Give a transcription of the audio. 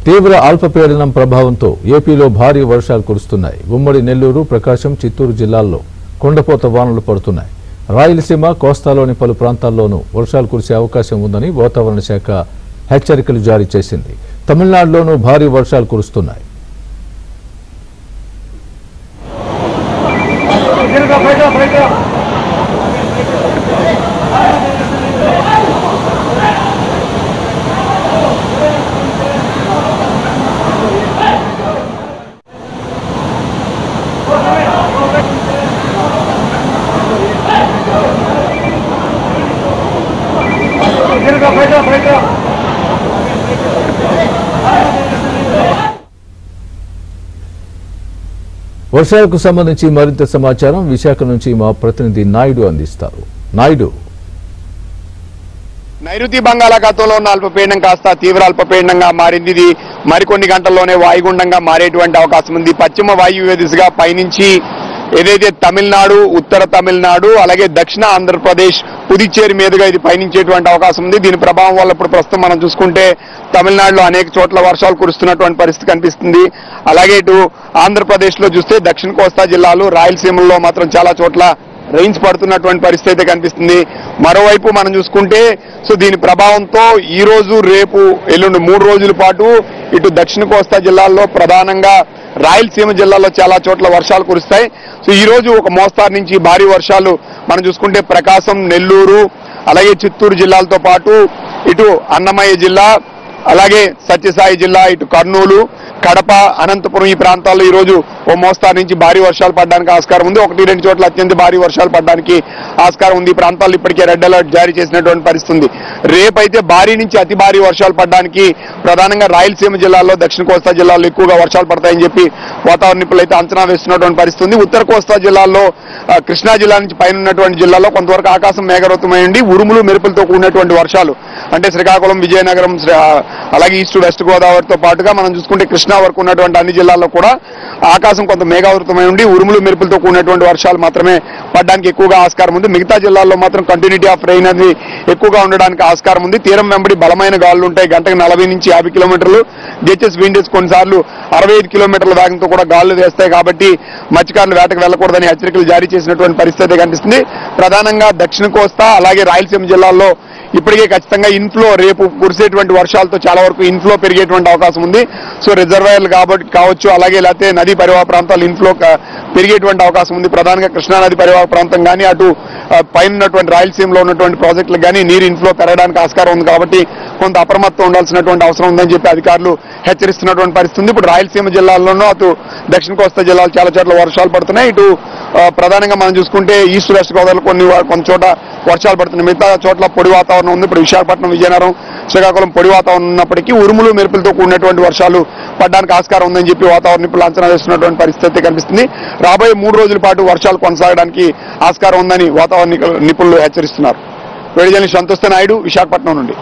తీవ్ర అల్పపీడనం ప్రభావంతో ఏపీలో భారీ వర్షాలు కురుస్తున్నాయి. ఉమ్మడి నెల్లూరు, ప్రకాశం, చిత్తూరు జిల్లాల్లో కుండపోత వానలు పడుతున్నాయి. రాయలసీమ, కోస్తాలోని పలు ప్రాంతాల్లోనూ వర్షాలు కురిసే అవకాశం ఉందని వాతావరణ శాఖ హెచ్చరికలు జారీ చేసింది. తమిళనాడులోనూ భారీ వర్షాలు కురుస్తున్నాయి. వర్షాలకు సంబంధించి మరింత సమాచారం విశాఖ నుంచి మా ప్రతినిధి నాయుడు అందిస్తారు. నాయుడు, నైరుతి బంగాళాఖాతంలో ఉన్న అల్పపీడనం కాస్త తీవ్ర అల్పపీడనంగా మారింది. ఇది మరికొన్ని గంటల్లోనే వాయుగుండంగా మారేటువంటి అవకాశం ఉంది. పశ్చిమ వాయువ్య దిశగా పయనించి ఏదైతే తమిళనాడు, ఉత్తర తమిళనాడు, అలాగే దక్షిణ ఆంధ్రప్రదేశ్, పుదుచ్చేరి మీదుగా ఇది పయనించేటువంటి అవకాశం ఉంది. దీని ప్రభావం వల్ల ఇప్పుడు ప్రస్తుతం మనం చూసుకుంటే తమిళనాడులో అనేక చోట్ల వర్షాలు కురుస్తున్నటువంటి పరిస్థితి కనిపిస్తుంది. అలాగే ఇటు ఆంధ్రప్రదేశ్లో చూస్తే దక్షిణ కోస్తా జిల్లాలు, రాయలసీమలో మాత్రం చాలా చోట్ల రైన్స్ పడుతున్నటువంటి పరిస్థితి అయితే కనిపిస్తుంది. మరోవైపు మనం చూసుకుంటే దీని ప్రభావంతో ఈ రోజు, రేపు, ఎల్లుండి 3 రోజుల పాటు ఇటు దక్షిణ కోస్తా జిల్లాల్లో, ప్రధానంగా రాయలసీమ జిల్లాలో చాలా చోట్ల వర్షాలు కురుస్తాయి. ఈ రోజు ఒక మోస్తారు నుంచి భారీ వర్షాలు మనం చూసుకుంటే ప్రకాశం, నెల్లూరు, అలాగే చిత్తూరు జిల్లాలతో పాటు ఇటు అన్నమయ్య జిల్లా, అలాగే సత్యసాయి జిల్లా, ఇటు కర్నూలు, కడప, అనంతపురం ఈ ప్రాంతాల్లో ఈ రోజు ఓ మోస్తారు నుంచి భారీ వర్షాలు పడడానికి ఆస్కారం ఉంది. 1-2 చోట్ల అత్యంత భారీ వర్షాలు పడడానికి ఆస్కారం ఉంది. ఈ ప్రాంతాల్లో ఇప్పటికే రెడ్ అలర్ట్ జారీ చేసినటువంటి పరిస్థితి ఉంది. రేపైతే భారీ నుంచి అతి భారీ వర్షాలు పడడానికి ప్రధానంగా రాయలసీమ జిల్లాల్లో, దక్షిణ కోస్తా జిల్లాల్లో ఎక్కువగా వర్షాలు పడతాయని చెప్పి వాతావరణ నిపుణులు అయితే అంచనా వేస్తున్నటువంటి పరిస్థితి ఉంది. ఉత్తర కోస్తా జిల్లాల్లో, కృష్ణా జిల్లా నుంచి పైన ఉన్నటువంటి జిల్లాల్లో కొంతవరకు ఆకాశం మేఘావృతమై ఉండి ఉరుములు మెరుపులతో కూడినటువంటి వర్షాలు, అంటే శ్రీకాకుళం, విజయనగరం, అలాగే ఈస్ట్ వెస్ట్ గోదావరితో పాటుగా మనం చూసుకుంటే కృష్ణా వరకు ఉన్నటువంటి అన్ని జిల్లాల్లో కూడా ఆకాశం కొంత మేఘావృతమై ఉండి ఉరుములు మెరుపులతో కూడినటువంటి వర్షాలు మాత్రమే పడడానికి ఎక్కువగా ఆస్కారం ఉంది. మిగతా జిల్లాల్లో మాత్రం కంటిన్యూటీ ఆఫ్ రెయిన్ అనేది ఎక్కువగా ఉండడానికి ఆస్కారం ఉంది. తీరం వెంబడి బలమైన గాలులు ఉంటాయి. గంటకు 40 నుంచి 50 కిలోమీటర్లు, జెచెస్ విండేజ్ కొన్నిసార్లు 65 కిలోమీటర్ల వేగంతో కూడా గాలులు వేస్తాయి. కాబట్టి మత్స్యకారులు వేటకు వెళ్లకూడదని హెచ్చరికలు జారీ చేసినటువంటి పరిస్థితి కనిపిస్తుంది. ప్రధానంగా దక్షిణ కోస్తా, అలాగే రాయలసీమ జిల్లాల్లో ఇప్పటికే ఖచ్చితంగా ఇన్ఫ్లో, రేపు కురిసేటువంటి వర్షాలతో చాలా వరకు ఇన్ఫ్లో పెరిగేటువంటి అవకాశం ఉంది. రిజర్వాయర్లు కావచ్చు, అలాగే లేకపోతే నదీ పరివాహక ప్రాంతాలు ఇన్ఫ్లో పెరిగేటువంటి అవకాశం ఉంది. ప్రధానంగా కృష్ణా నది పరివాహక ప్రాంతం కానీ, అటు పైన ఉన్నటువంటి రాయలసీమలో ఉన్నటువంటి ప్రాజెక్టులకు కానీ నీరు ఇన్ఫ్లో పెరగడానికి ఆస్కారం ఉంది. కాబట్టి కొంత అప్రమత్తం ఉండాల్సినటువంటి అవసరం ఉందని చెప్పి అధికారులు హెచ్చరిస్తున్నటువంటి పరిస్థితి ఉంది. ఇప్పుడు రాయలసీమ జిల్లాల్లోనూ, అటు దక్షిణ కోస్తా జిల్లాలు చాలా చోట్ల వర్షాలు పడుతున్నాయి. ఇటు ప్రధానంగా మనం చూసుకుంటే ఈస్ట్ వెస్ట్ గోదావరిలో కొన్ని చోట వర్షాలు పడుతున్నాయి. మిగతా చోట్ల పొడి వాతావరణం ఉంది. ఇప్పుడు విశాఖపట్నం, విజయనగరం, శ్రీకాకుళం పొడి వాతావరణం ఉన్నప్పటికీ ఉరుములు మెరుపులతో కూడినటువంటి వర్షాలు పడడానికి ఆస్కారం ఉందని చెప్పి వాతావరణ నిపుణులు అంచనా వేస్తున్నటువంటి పరిస్థితి కనిపిస్తుంది. రాబోయే 3 రోజుల పాటు వర్షాలు కొనసాగడానికి ఆస్కారం ఉందని వాతావరణ నిపుణులు హెచ్చరిస్తున్నారు. వేడిజల్ని సంతోష్ నాయుడు, విశాఖపట్నం నుండి.